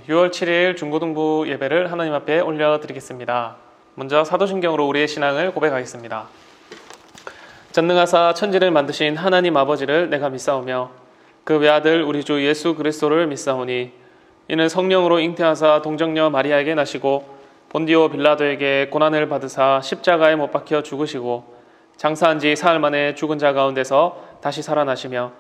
6월 7일 중고등부 예배를 하나님 앞에 올려드리겠습니다. 먼저 사도신경으로 우리의 신앙을 고백하겠습니다. 전능하사 천지를 만드신 하나님 아버지를 내가 믿사오며 그 외아들 우리 주 예수 그리스도를 믿사오니 이는 성령으로 잉태하사 동정녀 마리아에게 나시고 본디오 빌라도에게 고난을 받으사 십자가에 못 박혀 죽으시고 장사한 지 사흘 만에 죽은 자 가운데서 다시 살아나시며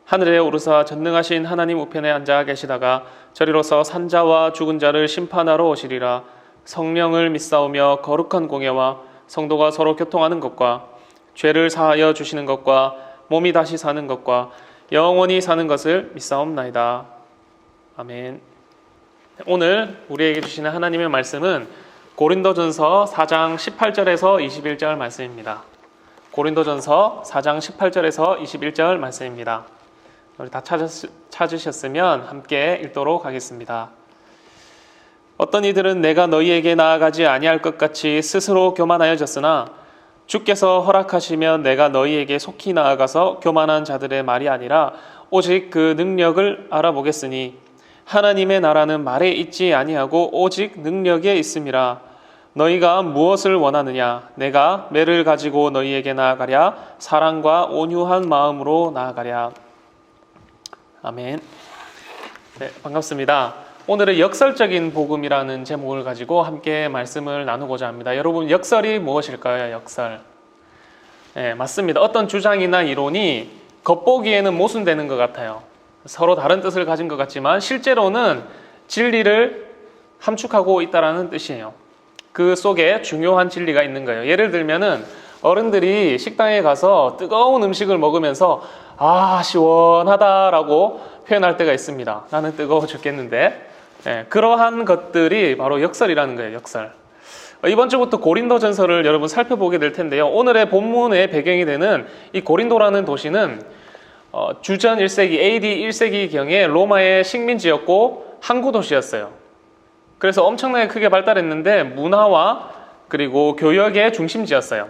하늘에 오르사 전능하신 하나님 우편에 앉아 계시다가 저리로서 산자와 죽은 자를 심판하러 오시리라. 성령을 믿사오며 거룩한 공예와 성도가 서로 교통하는 것과 죄를 사하여 주시는 것과 몸이 다시 사는 것과 영원히 사는 것을 믿사옵나이다. 아멘. 오늘 우리에게 주시는 하나님의 말씀은 고린도전서 4장 18절에서 21절 말씀입니다. 고린도전서 4장 18절에서 21절 말씀입니다. 우리 다 찾으셨으면 함께 읽도록 하겠습니다. 어떤 이들은 내가 너희에게 나아가지 아니할 것 같이 스스로 교만하여졌으나 주께서 허락하시면 내가 너희에게 속히 나아가서 교만한 자들의 말이 아니라 오직 그 능력을 알아보겠으니 하나님의 나라는 말에 있지 아니하고 오직 능력에 있음이라. 너희가 무엇을 원하느냐? 내가 매를 가지고 너희에게 나아가랴? 사랑과 온유한 마음으로 나아가랴? 아멘. 네, 반갑습니다. 오늘은 역설적인 복음이라는 제목을 가지고 함께 말씀을 나누고자 합니다. 여러분, 역설이 무엇일까요? 역설. 네, 맞습니다. 어떤 주장이나 이론이 겉보기에는 모순되는 것 같아요. 서로 다른 뜻을 가진 것 같지만 실제로는 진리를 함축하고 있다는 뜻이에요. 그 속에 중요한 진리가 있는 거예요. 예를 들면은 어른들이 식당에 가서 뜨거운 음식을 먹으면서 시원하다라고 표현할 때가 있습니다. 나는 뜨거워 죽겠는데. 네, 그러한 것들이 바로 역설이라는 거예요. 역설. 이번 주부터 고린도전서를 여러분 살펴보게 될 텐데요. 오늘의 본문의 배경이 되는 이 고린도라는 도시는 주전 1세기 AD 1세기경에 로마의 식민지였고 항구 도시였어요. 그래서 엄청나게 크게 발달했는데 문화와 그리고 교역의 중심지였어요.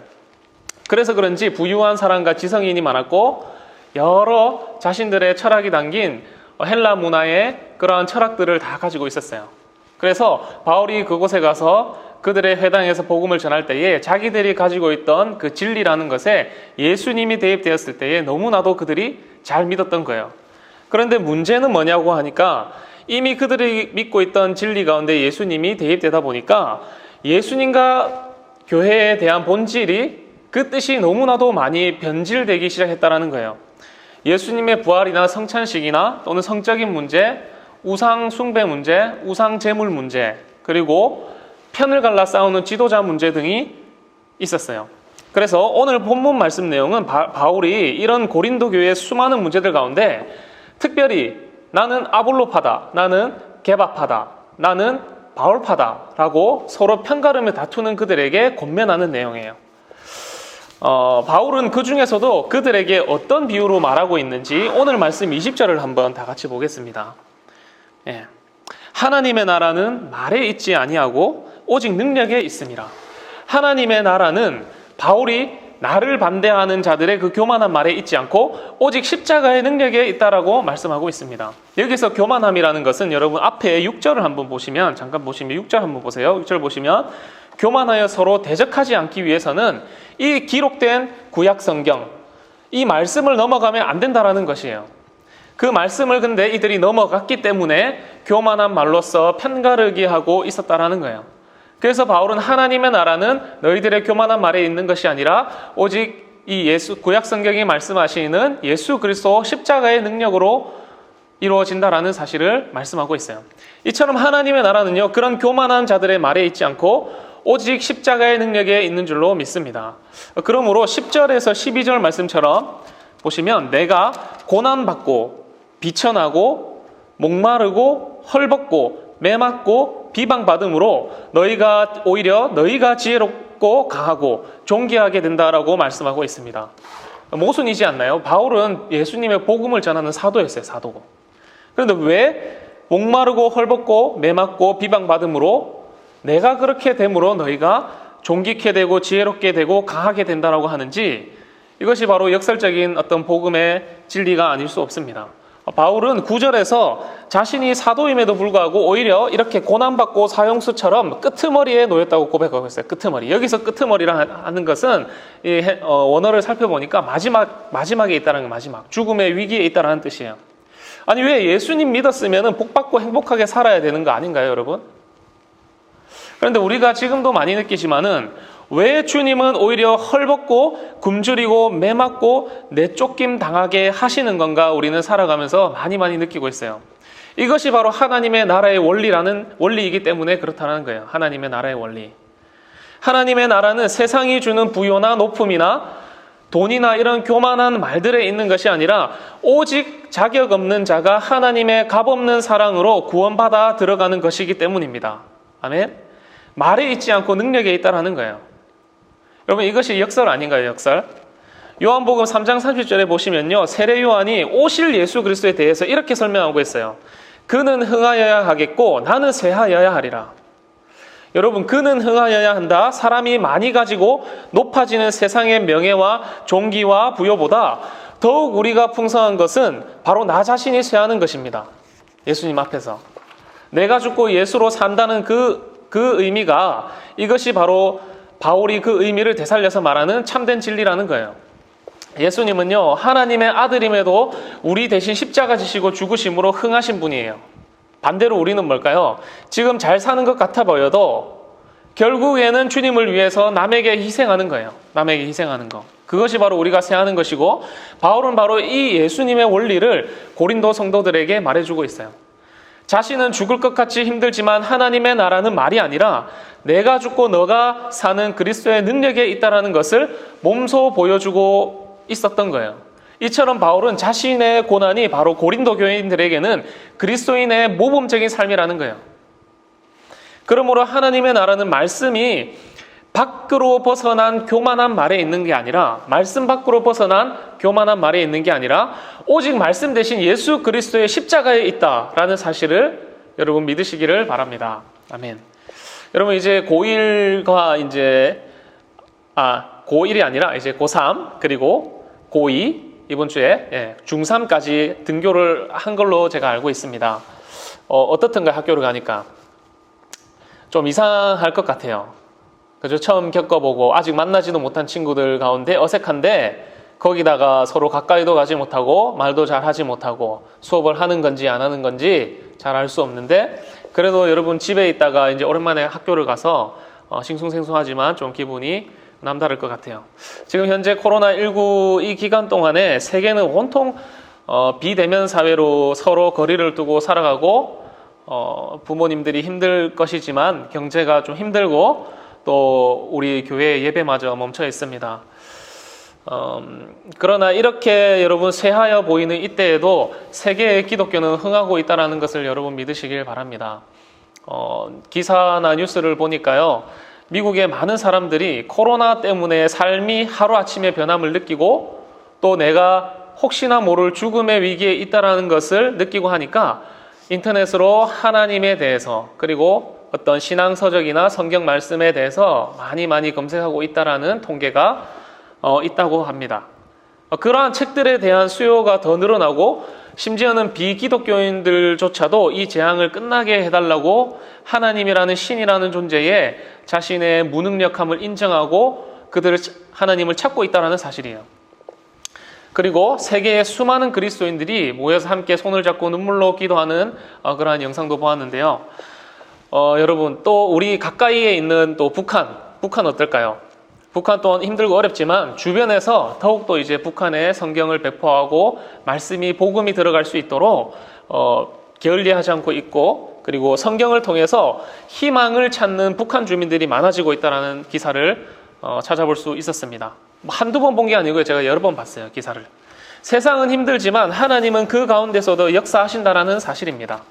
그래서 그런지 부유한 사람과 지성인이 많았고 여러 자신들의 철학이 담긴 헬라 문화의 그러한 철학들을 다 가지고 있었어요. 그래서 바울이 그곳에 가서 그들의 회당에서 복음을 전할 때에 자기들이 가지고 있던 그 진리라는 것에 예수님이 대입되었을 때에 너무나도 그들이 잘 믿었던 거예요. 그런데 문제는 뭐냐고 하니까 이미 그들이 믿고 있던 진리 가운데 예수님이 대입되다 보니까 예수님과 교회에 대한 본질이 그 뜻이 너무나도 많이 변질되기 시작했다는 거예요. 예수님의 부활이나 성찬식이나 또는 성적인 문제, 우상 숭배 문제, 우상 제물 문제, 그리고 편을 갈라 싸우는 지도자 문제 등이 있었어요. 그래서 오늘 본문 말씀 내용은 바울이 이런 고린도 교회의 수많은 문제들 가운데 특별히 나는 아볼로파다, 나는 게바파다, 나는 바울파다라고 서로 편가르며 다투는 그들에게 권면하는 내용이에요. 바울은 그 중에서도 그들에게 어떤 비유로 말하고 있는지 오늘 말씀 20절을 한번 다 같이 보겠습니다. 예. 하나님의 나라는 말에 있지 아니하고 오직 능력에 있음이라. 하나님의 나라는 바울이 나를 반대하는 자들의 그 교만한 말에 있지 않고 오직 십자가의 능력에 있다라고 말씀하고 있습니다. 여기서 교만함이라는 것은 여러분 앞에 6절을 한번 보시면 잠깐 보시면 6절 한번 보세요. 6절 보시면 교만하여 서로 대적하지 않기 위해서는 이 기록된 구약 성경 이 말씀을 넘어가면 안 된다라는 것이에요. 그 말씀을 근데 이들이 넘어갔기 때문에 교만한 말로써 편가르기 하고 있었다라는 거예요. 그래서 바울은 하나님의 나라는 너희들의 교만한 말에 있는 것이 아니라 오직 이 구약 성경이 말씀하시는 예수 그리스도 십자가의 능력으로 이루어진다라는 사실을 말씀하고 있어요. 이처럼 하나님의 나라는요, 그런 교만한 자들의 말에 있지 않고 오직 십자가의 능력에 있는 줄로 믿습니다. 그러므로 10절에서 12절 말씀처럼 보시면 내가 고난받고 비천하고 목마르고 헐벗고 매맞고 비방받음으로 오히려 너희가 지혜롭고 강하고 존귀하게 된다라고 말씀하고 있습니다. 모순이지 않나요? 바울은 예수님의 복음을 전하는 사도였어요. 사도. 그런데 왜 목마르고 헐벗고 매맞고 비방받음으로 내가 그렇게 됨으로 너희가 존귀케 되고 지혜롭게 되고 강하게 된다라고 하는지 이것이 바로 역설적인 어떤 복음의 진리가 아닐 수 없습니다. 바울은 9절에서 자신이 사도임에도 불구하고 오히려 이렇게 고난받고 사형수처럼 끄트머리에 놓였다고 고백하고 있어요. 끄트머리. 여기서 끄트머리라 하는 것은 이 원어를 살펴보니까 마지막에 있다는 거, 마지막. 죽음의 위기에 있다는 뜻이에요. 아니, 왜 예수님 믿었으면 복받고 행복하게 살아야 되는 거 아닌가요, 여러분? 그런데 우리가 지금도 많이 느끼지만은 왜 주님은 오히려 헐벗고 굶주리고 매맞고 내쫓김 당하게 하시는 건가 우리는 살아가면서 많이 느끼고 있어요. 이것이 바로 하나님의 나라의 원리이기 때문에 그렇다는 거예요. 하나님의 나라의 원리. 하나님의 나라는 세상이 주는 부요나 높음이나 돈이나 이런 교만한 말들에 있는 것이 아니라 오직 자격 없는 자가 하나님의 값없는 사랑으로 구원받아 들어가는 것이기 때문입니다. 아멘. 말에 있지 않고 능력에 있다라는 거예요. 여러분, 이것이 역설 아닌가요? 역설. 요한복음 3장 30절에 보시면요, 세례 요한이 오실 예수 그리스도에 대해서 이렇게 설명하고 있어요. 그는 흥하여야 하겠고 나는 쇠하여야 하리라. 여러분, 그는 흥하여야 한다. 사람이 많이 가지고 높아지는 세상의 명예와 존귀와 부요보다 더욱 우리가 풍성한 것은 바로 나 자신이 쇠하는 것입니다. 예수님 앞에서 내가 죽고 예수로 산다는 그 의미가, 이것이 바로 바울이 그 의미를 되살려서 말하는 참된 진리라는 거예요. 예수님은요, 하나님의 아들임에도 우리 대신 십자가 지시고 죽으심으로 흥하신 분이에요. 반대로 우리는 뭘까요? 지금 잘 사는 것 같아 보여도 결국에는 주님을 위해서 남에게 희생하는 거예요. 남에게 희생하는 거. 그것이 바로 우리가 쇠하는 것이고, 바울은 바로 이 예수님의 원리를 고린도 성도들에게 말해주고 있어요. 자신은 죽을 것 같이 힘들지만 하나님의 나라는 말이 아니라 내가 죽고 너가 사는 그리스도의 능력에 있다는 것을 몸소 보여주고 있었던 거예요. 이처럼 바울은 자신의 고난이 바로 고린도 교인들에게는 그리스도인의 모범적인 삶이라는 거예요. 그러므로 하나님의 나라는 말씀이 밖으로 벗어난 교만한 말에 있는 게 아니라, 말씀 밖으로 벗어난 교만한 말에 있는 게 아니라 오직 말씀 대신 예수 그리스도의 십자가에 있다라는 사실을 여러분 믿으시기를 바랍니다. 아멘. 여러분, 이제 고1과 고1이 아니라 이제 고3 그리고 고2 이번 주에 중3까지 등교를 한 걸로 제가 알고 있습니다. 어떻든가 학교를 가니까 좀 이상할 것 같아요. 그죠? 처음 겪어보고 아직 만나지도 못한 친구들 가운데 어색한데, 거기다가 서로 가까이도 가지 못하고 말도 잘 하지 못하고 수업을 하는 건지 안 하는 건지 잘 알 수 없는데, 그래도 여러분 집에 있다가 이제 오랜만에 학교를 가서 싱숭생숭하지만 좀 기분이 남다를 것 같아요. 지금 현재 코로나19 이 기간 동안에 세계는 온통 비대면 사회로 서로 거리를 두고 살아가고, 부모님들이 힘들 것이지만 경제가 좀 힘들고, 또 우리 교회 예배마저 멈춰 있습니다. 그러나 이렇게 여러분 쇠하여 보이는 이때에도 세계의 기독교는 흥하고 있다는 것을 여러분 믿으시길 바랍니다. 기사나 뉴스를 보니까요, 미국의 많은 사람들이 코로나 때문에 삶이 하루아침에 변함을 느끼고, 또 내가 혹시나 모를 죽음의 위기에 있다는 것을 느끼고 하니까 인터넷으로 하나님에 대해서, 그리고 어떤 신앙서적이나 성경 말씀에 대해서 많이 검색하고 있다는 통계가 있다고 합니다. 그러한 책들에 대한 수요가 더 늘어나고, 심지어는 비기독교인들조차도 이 재앙을 끝나게 해달라고 하나님이라는 신이라는 존재에 자신의 무능력함을 인정하고 그들을 하나님을 찾고 있다는 사실이에요. 그리고 세계의 수많은 그리스도인들이 모여서 함께 손을 잡고 눈물로 기도하는 그러한 영상도 보았는데요. 여러분, 또 우리 가까이에 있는 또 북한 어떨까요? 북한 또한 힘들고 어렵지만 주변에서 더욱더 이제 북한에 성경을 배포하고 말씀이 복음이 들어갈 수 있도록 게을리하지 않고 있고, 그리고 성경을 통해서 희망을 찾는 북한 주민들이 많아지고 있다는 기사를 찾아볼 수 있었습니다. 한두 번 본 게 아니고요, 제가 여러 번 봤어요, 기사를. 세상은 힘들지만 하나님은 그 가운데서도 역사하신다는 사실입니다.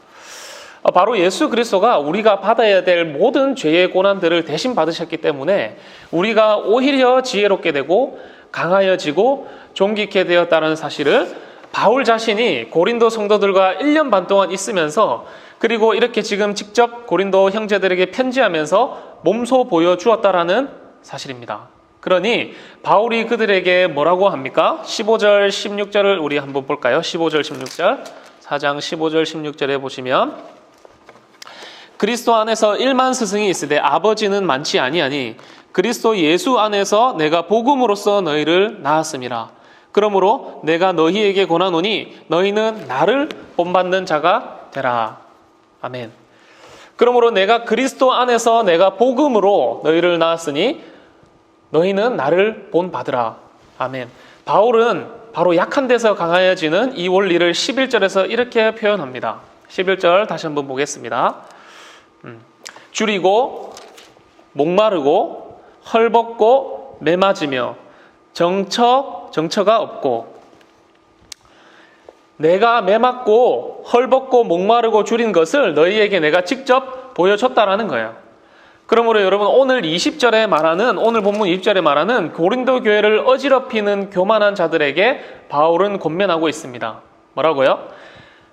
바로 예수 그리스도가 우리가 받아야 될 모든 죄의 고난들을 대신 받으셨기 때문에 우리가 오히려 지혜롭게 되고 강하여지고 존귀케 되었다는 사실을 바울 자신이 고린도 성도들과 1년 반 동안 있으면서, 그리고 이렇게 지금 직접 고린도 형제들에게 편지하면서 몸소 보여주었다라는 사실입니다. 그러니 바울이 그들에게 뭐라고 합니까? 15절 16절을 우리 한번 볼까요? 15절 16절 4장 15절 16절에 보시면 그리스도 안에서 1만 스승이 있으되 아버지는 많지 아니하니 그리스도 예수 안에서 내가 복음으로써 너희를 낳았음이라. 그러므로 내가 너희에게 권하노니 너희는 나를 본받는 자가 되라. 아멘. 그러므로 내가 그리스도 안에서 내가 복음으로 너희를 낳았으니 너희는 나를 본받으라. 아멘. 바울은 바로 약한 데서 강하여지는 이 원리를 11절에서 이렇게 표현합니다. 11절 다시 한번 보겠습니다. 줄이고 목마르고 헐벗고 매맞으며 정처가 없고. 내가 매맞고 헐벗고 목마르고 줄인 것을 너희에게 내가 직접 보여줬다라는 거예요. 그러므로 여러분 오늘 20절에 말하는, 오늘 본문 20절에 말하는 고린도 교회를 어지럽히는 교만한 자들에게 바울은 권면하고 있습니다. 뭐라고요?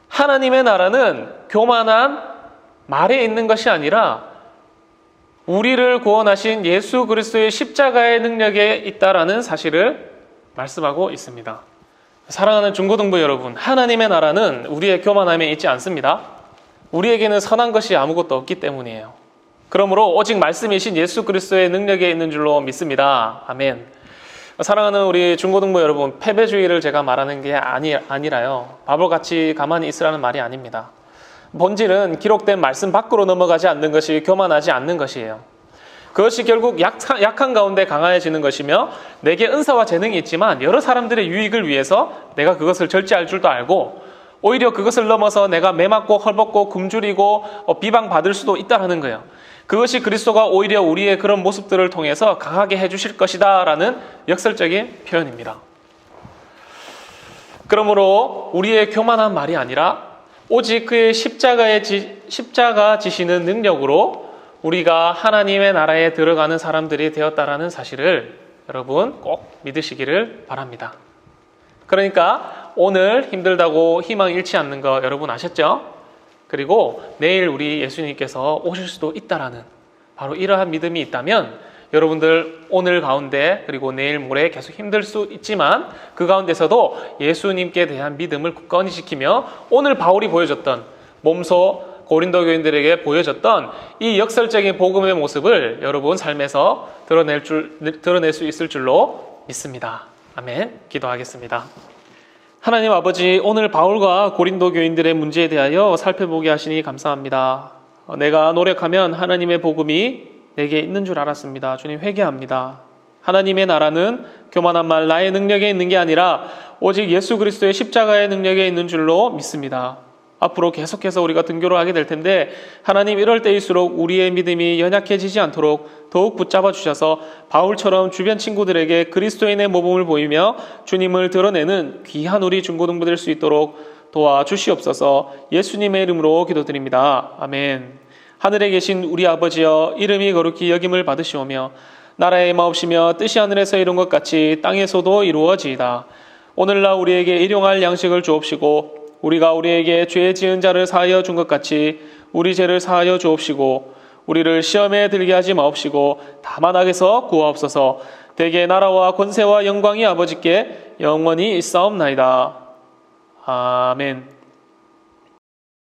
하나님의 나라는 교만한 말에 있는 것이 아니라 우리를 구원하신 예수 그리스도의 십자가의 능력에 있다라는 사실을 말씀하고 있습니다. 사랑하는 중고등부 여러분, 하나님의 나라는 우리의 교만함에 있지 않습니다. 우리에게는 선한 것이 아무것도 없기 때문이에요. 그러므로 오직 말씀이신 예수 그리스도의 능력에 있는 줄로 믿습니다. 아멘. 사랑하는 우리 중고등부 여러분, 패배주의를 제가 말하는 게 아니라요. 바보같이 가만히 있으라는 말이 아닙니다. 본질은 기록된 말씀 밖으로 넘어가지 않는 것이 교만하지 않는 것이에요. 그것이 결국 약한 가운데 강화해지는 것이며 내게 은사와 재능이 있지만 여러 사람들의 유익을 위해서 내가 그것을 절제할 줄도 알고 오히려 그것을 넘어서 내가 매맞고 헐벗고 굶주리고 비방받을 수도 있다는 거예요. 그것이 그리스도가 오히려 우리의 그런 모습들을 통해서 강하게 해주실 것이다 라는 역설적인 표현입니다. 그러므로 우리의 교만한 말이 아니라 오직 그의 십자가 지시는 능력으로 우리가 하나님의 나라에 들어가는 사람들이 되었다라는 사실을 여러분 꼭 믿으시기를 바랍니다. 그러니까 오늘 힘들다고 희망 잃지 않는 거 여러분 아셨죠? 그리고 내일 우리 예수님께서 오실 수도 있다라는 바로 이러한 믿음이 있다면 여러분들 오늘 가운데 그리고 내일 모레 계속 힘들 수 있지만 그 가운데서도 예수님께 대한 믿음을 굳건히 지키며 오늘 바울이 보여줬던 몸소 고린도 교인들에게 보여줬던 이 역설적인 복음의 모습을 여러분 삶에서 드러낼 수 있을 줄로 믿습니다. 아멘. 기도하겠습니다. 하나님 아버지, 오늘 바울과 고린도 교인들의 문제에 대하여 살펴보게 하시니 감사합니다. 내가 노력하면 하나님의 복음이 내게 있는 줄 알았습니다. 주님, 회개합니다. 하나님의 나라는 교만한 말, 나의 능력에 있는 게 아니라 오직 예수 그리스도의 십자가의 능력에 있는 줄로 믿습니다. 앞으로 계속해서 우리가 등교를 하게 될 텐데 하나님, 이럴 때일수록 우리의 믿음이 연약해지지 않도록 더욱 붙잡아 주셔서 바울처럼 주변 친구들에게 그리스도인의 모범을 보이며 주님을 드러내는 귀한 우리 중고등부 될 수 있도록 도와주시옵소서. 예수님의 이름으로 기도드립니다. 아멘. 하늘에 계신 우리 아버지여, 이름이 거룩히 여김을 받으시오며 나라의 마옵시며 뜻이 하늘에서 이룬 것 같이 땅에서도 이루어지이다. 오늘날 우리에게 일용할 양식을 주옵시고 우리가 우리에게 죄 지은 자를 사하여 준 것 같이 우리 죄를 사하여 주옵시고 우리를 시험에 들게 하지 마옵시고 다만 악에서 구하옵소서. 대개 나라와 권세와 영광이 아버지께 영원히 있사옵나이다. 아멘.